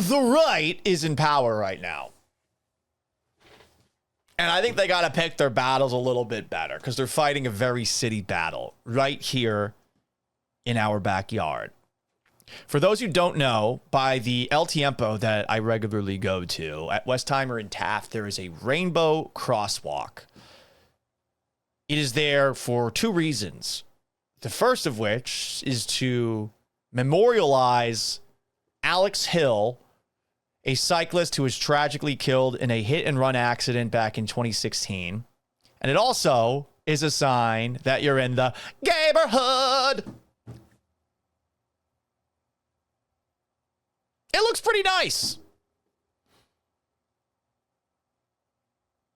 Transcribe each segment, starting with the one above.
the right is in power right now. And I think they got to pick their battles a little bit better because they're fighting a very city battle right here in our backyard. For those who don't know, by the El Tiempo that I regularly go to at Westheimer and Taft, there is a rainbow crosswalk. It is there for two reasons. The first of which is to memorialize Alex Hill, a cyclist who was tragically killed in a hit-and-run accident back in 2016. And it also is a sign that you're in the neighborhood. It looks pretty nice.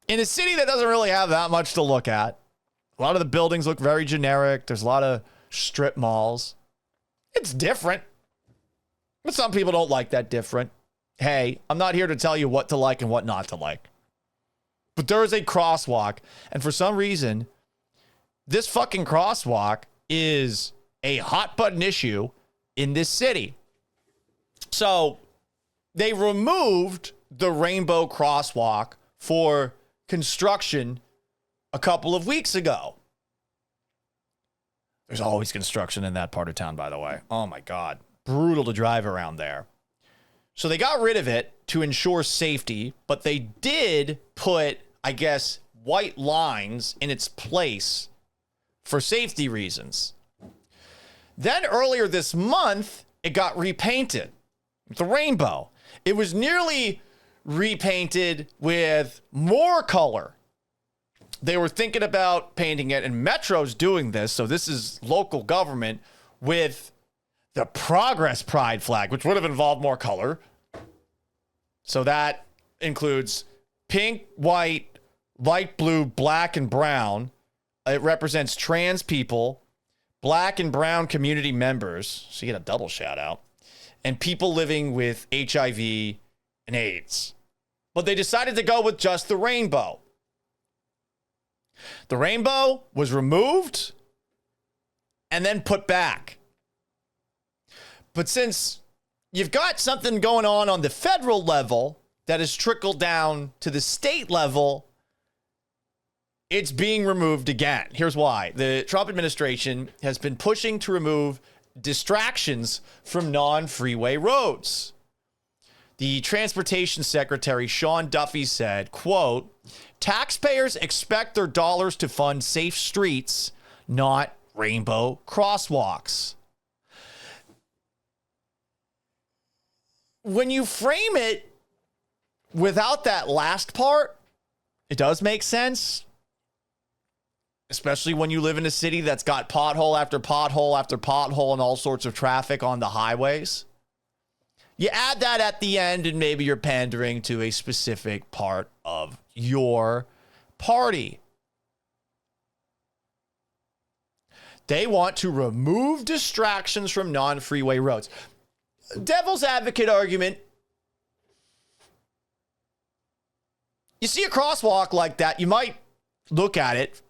In a city that doesn't really have that much to look at, a lot of the buildings look very generic. There's a lot of strip malls. It's different. But some people don't like that different. Hey, I'm not here to tell you what to like and what not to like. But there is a crosswalk. And for some reason, this fucking crosswalk is a hot button issue in this city. So they removed the rainbow crosswalk for construction a couple of weeks ago. There's always construction in that part of town, by the way. Oh my God. Brutal to drive around there. So they got rid of it to ensure safety, but they did put, I guess, white lines in its place for safety reasons. Then earlier this month, it got repainted. The rainbow. It was nearly repainted with more color. They were thinking about painting it, and Metro's doing this, so this is local government, with the Progress Pride flag, which would have involved more color. So that includes pink, white, light blue, black, and brown. It represents trans people, black and brown community members, so you get a double shout out, and people living with HIV and AIDS. But they decided to go with just the rainbow. The rainbow was removed and then put back. But since you've got something going on the federal level that has trickled down to the state level, it's being removed again. Here's why. The Trump administration has been pushing to remove distractions from non-freeway roads. The Transportation Secretary, Sean Duffy, said, quote, taxpayers expect their dollars to fund safe streets, not rainbow crosswalks. When you frame it without that last part, it does make sense. Especially when you live in a city that's got pothole after pothole after pothole and all sorts of traffic on the highways. You add that at the end and maybe you're pandering to a specific part of your party. They want to remove distractions from non-freeway roads. Devil's advocate argument. You see a crosswalk like that, you might look at it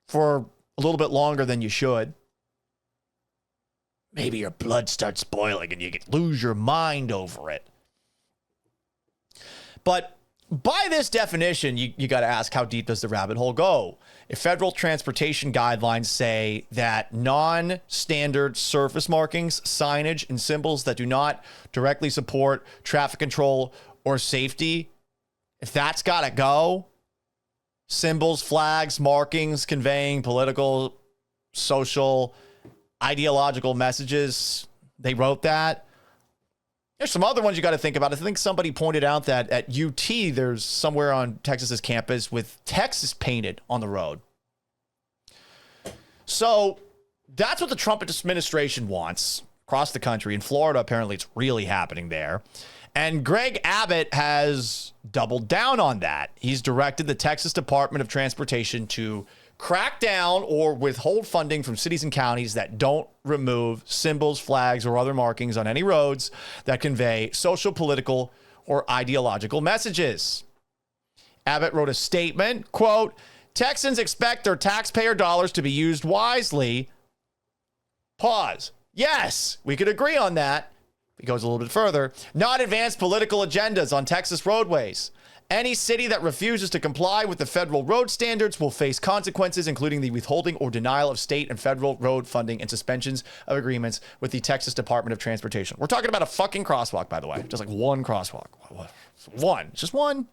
for a little bit longer than you should. Maybe your blood starts boiling and you lose your mind over it. But by this definition, you got to ask, how deep does the rabbit hole go? If federal transportation guidelines say that non-standard surface markings, signage, and symbols that do not directly support traffic control or safety, if that's got to go, symbols, flags, markings conveying political, social, ideological messages, they wrote that. There's some other ones you got to think about. I think somebody pointed out that at UT, there's somewhere on Texas's campus with Texas painted on the road. So that's what the Trump administration wants across the country. In Florida, apparently it's really happening there. And Greg Abbott has doubled down on that. He's directed the Texas Department of Transportation to crack down or withhold funding from cities and counties that don't remove symbols, flags, or other markings on any roads that convey social, political, or ideological messages. Abbott wrote a statement, quote, Texans expect their taxpayer dollars to be used wisely. Pause. Yes, we could agree on that. It goes a little bit further. Not advance political agendas on Texas roadways. Any city that refuses to comply with the federal road standards will face consequences, including the withholding or denial of state and federal road funding and suspensions of agreements with the Texas Department of Transportation. We're talking about a fucking crosswalk, by the way. Just like one crosswalk. One. Just one.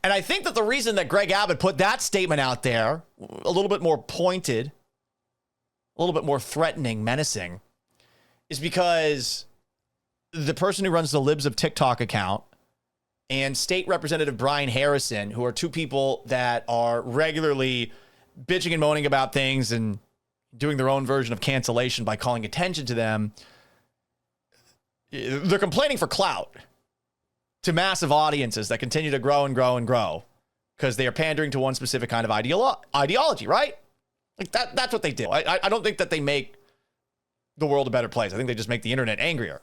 And I think that the reason that Greg Abbott put that statement out there, a little bit more pointed, a little bit more threatening, menacing, is because the person who runs the Libs of TikTok account and State Representative Brian Harrison, who are two people that are regularly bitching and moaning about things and doing their own version of cancellation by calling attention to them, they're complaining for clout to massive audiences that continue to grow and grow and grow because they are pandering to one specific kind of ideology, right? Like that's what they do. I don't think that they make the world a better place. I think they just make the internet angrier.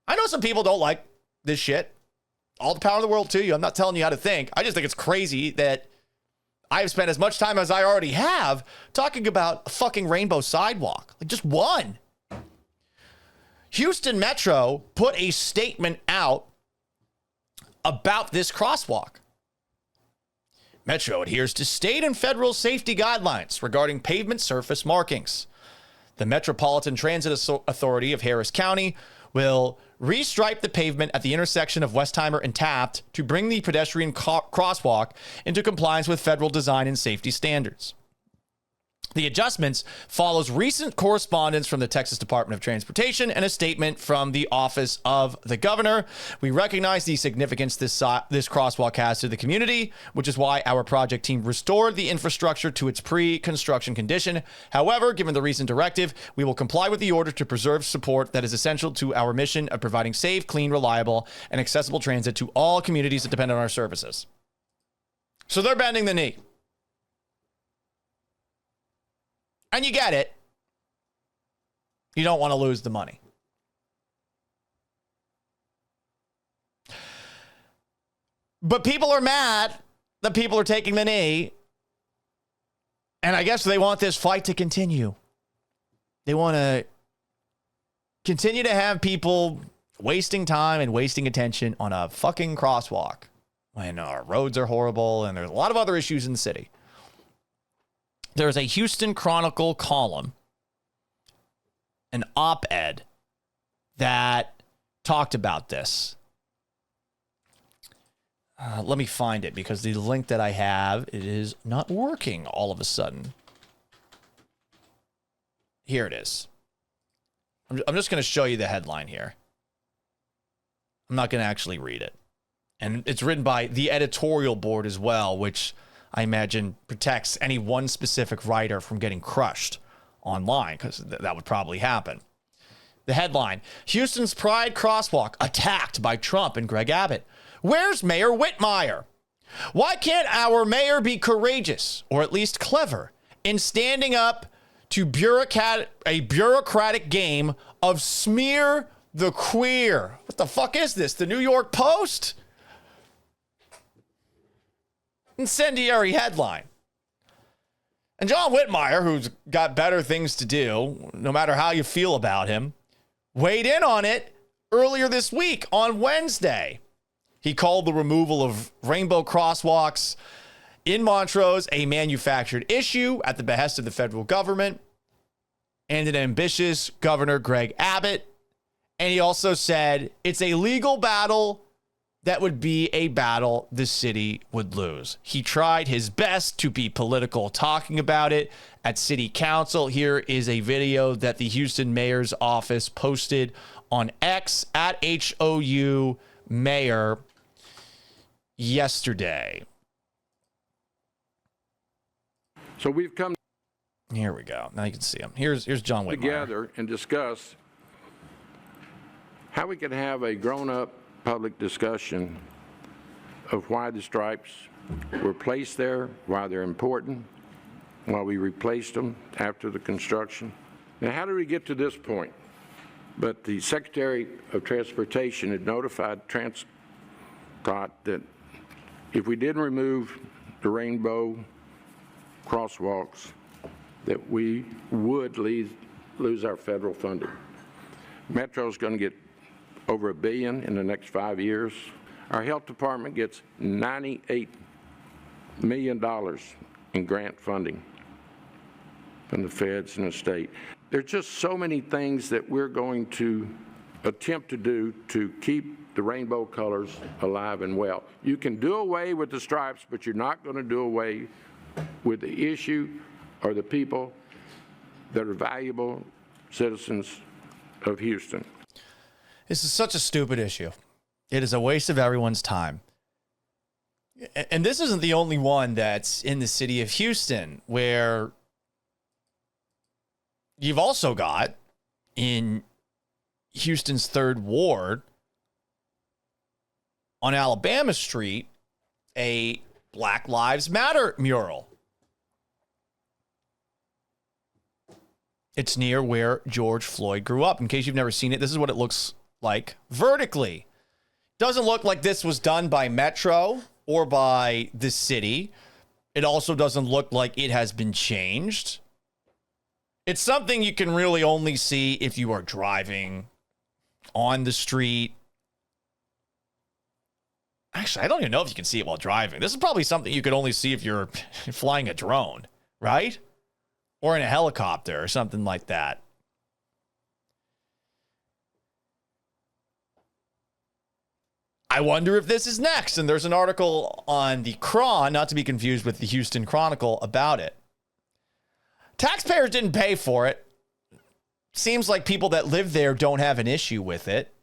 I know some people don't like this shit. All the power in the world to you. I'm not telling you how to think. I just think it's crazy that I have spent as much time as I already have talking about a fucking rainbow sidewalk. Like just one. Houston Metro put a statement out about this crosswalk. Metro adheres to state and federal safety guidelines regarding pavement surface markings. The Metropolitan Transit Authority of Harris County will restripe the pavement at the intersection of Westheimer and Taft to bring the pedestrian crosswalk into compliance with federal design and safety standards. The adjustments follows recent correspondence from the Texas Department of Transportation and a statement from the Office of the Governor. We recognize the significance this crosswalk has to the community, which is why our project team restored the infrastructure to its pre-construction condition. However, given the recent directive, we will comply with the order to preserve support that is essential to our mission of providing safe, clean, reliable, and accessible transit to all communities that depend on our services. So they're bending the knee. And you get it. You don't want to lose the money. But people are mad that people are taking the knee. And I guess they want this fight to continue. They want to continue to have people wasting time and wasting attention on a fucking crosswalk when our roads are horrible and there's a lot of other issues in the city. There's a Houston Chronicle column, an op-ed that talked about this. Let me find it because the link that I have, it is not working all of a sudden. Here it is. I'm just going to show you the headline here. I'm not going to actually read it. And it's written by the editorial board as well, which I imagine protects any one specific writer from getting crushed online, because that would probably happen. The headline, Houston's Pride Crosswalk attacked by Trump and Greg Abbott. Where's Mayor Whitmire? Why can't our mayor be courageous, or at least clever, in standing up to a bureaucratic game of smear the queer? What the fuck is this? The New York Post? Incendiary headline. And John Whitmire, who's got better things to do, no matter how you feel about him, weighed in on it earlier this week on Wednesday. He called the removal of rainbow crosswalks in Montrose a manufactured issue at the behest of the federal government and an ambitious Governor Greg Abbott. And he also said it's a legal battle that would be a battle the city would lose. He tried his best to be political talking about it at city council. Here is a video that the Houston mayor's office posted on X at HOU Mayor yesterday. So we've come Here we go. Now you can see him. Here's John Whitmire. together and discuss how we can have a grown-up public discussion of why the stripes were placed there, why they're important, why we replaced them after the construction. Now, how did we get to this point? But the Secretary of Transportation had notified TransDOT that if we didn't remove the rainbow crosswalks, that we would lose our federal funding. Metro's going to get over $1 billion in the next 5 years. Our health department gets $98 million in grant funding from the feds and the state. There's just so many things that we're going to attempt to do to keep the rainbow colors alive and well. You can do away with the stripes, but you're not going to do away with the issue or the people that are valuable citizens of Houston. This is such a stupid issue. It is a waste of everyone's time. And this isn't the only one that's in the city of Houston, where you've also got in Houston's 3rd Ward on Alabama Street a Black Lives Matter mural. It's near where George Floyd grew up. In case you've never seen it, this is what it looks like vertically. Doesn't look like this was done by Metro or by the city. It also doesn't look like it has been changed. It's something you can really only see if you are driving on the street. Actually, I don't even know if you can see it while driving. This is probably something you could only see if you're flying a drone, right? Or in a helicopter or something like that. I wonder if this is next. And there's an article on the Cron, not to be confused with the Houston Chronicle, about it. Taxpayers didn't pay for it. Seems like people that live there don't have an issue with it.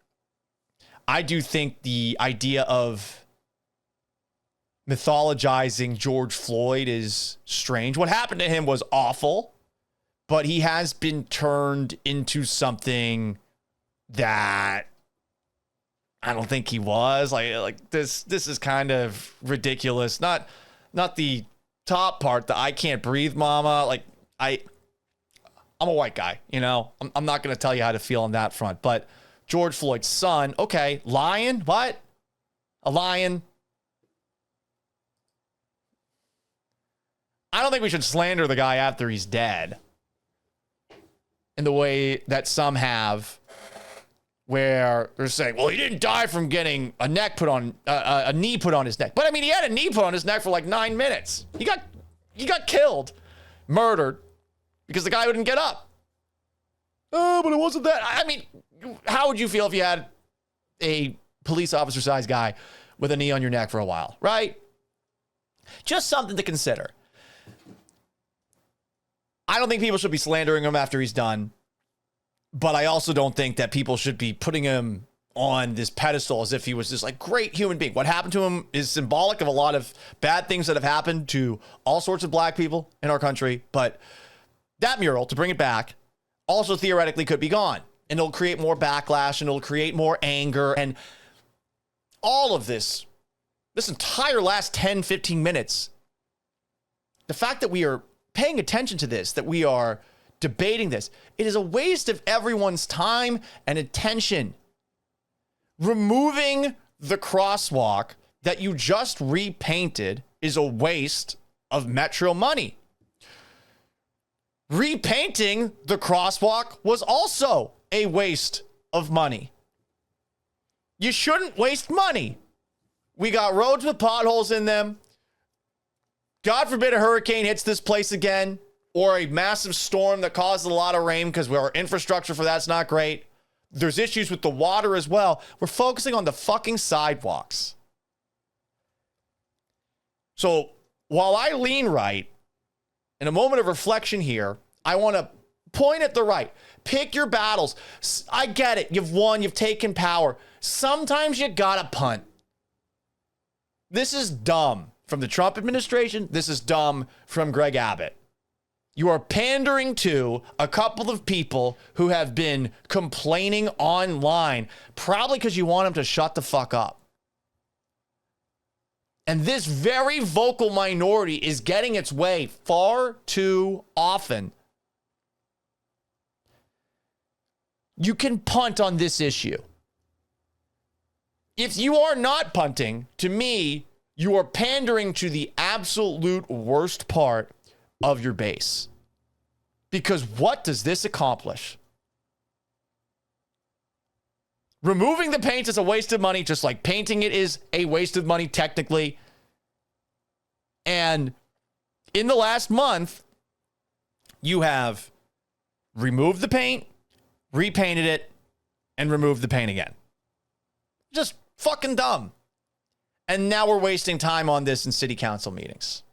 I do think the idea of mythologizing George Floyd is strange. What happened to him was awful, but he has been turned into something that I don't think he was. Like this is kind of ridiculous. Not the top part, the I can't breathe mama. Like I'm a white guy, you know. I'm not going to tell you how to feel on that front, but George Floyd's son, okay, lion, what? A lion. I don't think we should slander the guy after he's dead in the way that some have, where they're saying, well, he didn't die from getting a knee put on his neck. But I mean, he had a knee put on his neck for like 9 minutes. He got killed, murdered, because the guy wouldn't get up. Oh, but it wasn't that. I mean, how would you feel if you had a police officer-sized guy with a knee on your neck for a while, right? Just something to consider. I don't think people should be slandering him after he's done, but I also don't think that people should be putting him on this pedestal as if he was this like great human being. What happened to him is symbolic of a lot of bad things that have happened to all sorts of black people in our country, but that mural, to bring it back, also theoretically could be gone, and it'll create more backlash, and it'll create more anger, and all of this entire last 10, 15 minutes, the fact that we are paying attention to this, that we are debating this, it is a waste of everyone's time and attention. Removing the crosswalk that you just repainted is a waste of Metro money. Repainting the crosswalk was also a waste of money. You shouldn't waste money. We got roads with potholes in them. God forbid a hurricane hits this place again, or a massive storm that causes a lot of rain, because our infrastructure for that's not great. There's issues with the water as well. We're focusing on the fucking sidewalks. So while I lean right, in a moment of reflection here, I want to point at the right. Pick your battles. I get it. You've won. You've taken power. Sometimes you gotta punt. This is dumb from the Trump administration. This is dumb from Greg Abbott. You are pandering to a couple of people who have been complaining online, probably because you want them to shut the fuck up. And this very vocal minority is getting its way far too often. You can punt on this issue. If you are not punting, to me, you are pandering to the absolute worst part of your base. Because what does this accomplish? Removing the paint is a waste of money, just like painting it is a waste of money technically. And in the last month, you have removed the paint, repainted it, and removed the paint again. Just fucking dumb. And now we're wasting time on this in city council meetings.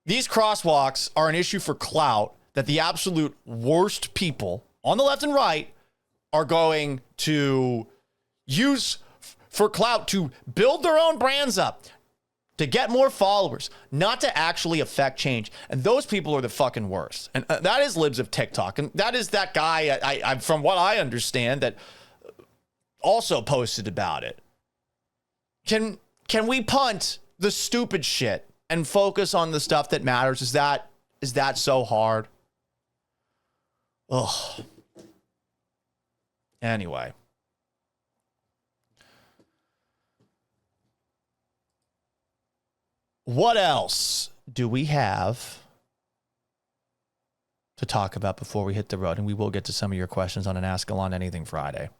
These crosswalks are an issue for clout that the absolute worst people on the left and right are going to use for clout to build their own brands up, to get more followers, not to actually affect change. And those people are the fucking worst. And that is Libs of TikTok. And that is that guy, I from what I understand, that also posted about it. Can we punt the stupid shit and focus on the stuff that matters? Is that so hard? Ugh. Anyway. What else do we have to talk about before we hit the road? And we will get to some of your questions on an Ask Alon Anything Friday.